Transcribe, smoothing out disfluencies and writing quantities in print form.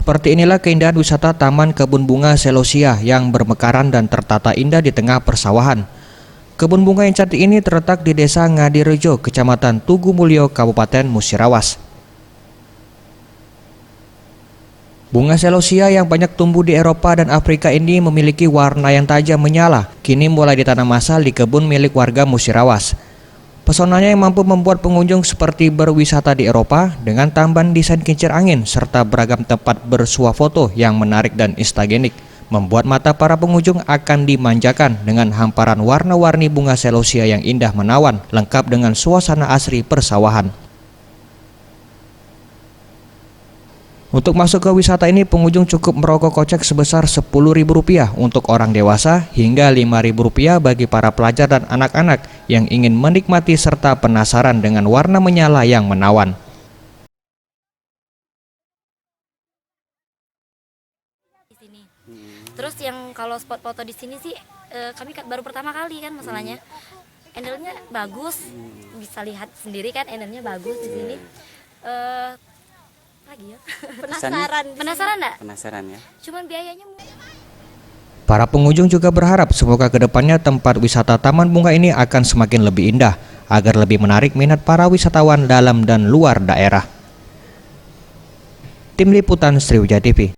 Seperti inilah keindahan wisata Taman Kebun Bunga Selosia yang bermekaran dan tertata indah di tengah persawahan. Kebun bunga yang cantik ini terletak di Desa Ngadirejo, Kecamatan Tugu Mulyo, Kabupaten Musirawas. Bunga selosia yang banyak tumbuh di Eropa dan Afrika ini memiliki warna yang tajam menyala. Kini mulai ditanam massal di kebun milik warga Musirawas. Pesonanya yang mampu membuat pengunjung seperti berwisata di Eropa dengan tambahan desain kincir angin serta beragam tempat bersuah foto yang menarik dan instagenik, membuat mata para pengunjung akan dimanjakan dengan hamparan warna-warni bunga selosia yang indah menawan, lengkap dengan suasana asri persawahan. Untuk masuk ke wisata ini, pengunjung cukup merogoh kocek sebesar Rp10.000 untuk orang dewasa hingga Rp5.000 bagi para pelajar dan anak-anak yang ingin menikmati serta penasaran dengan warna menyala yang menawan. Di sini. Terus yang kalau spot foto di sini sih kami baru pertama kali kan masalahnya. Angle-nya bagus, bisa lihat sendiri kan angle-nya bagus di sini. Lagi ya. Penasaran enggak? Penasaran ya. Cuman biayanya Para pengunjung juga berharap semoga kedepannya tempat wisata Taman Bunga ini akan semakin lebih indah agar lebih menarik minat para wisatawan dalam dan luar daerah. Tim Liputan Sriwijaya TV.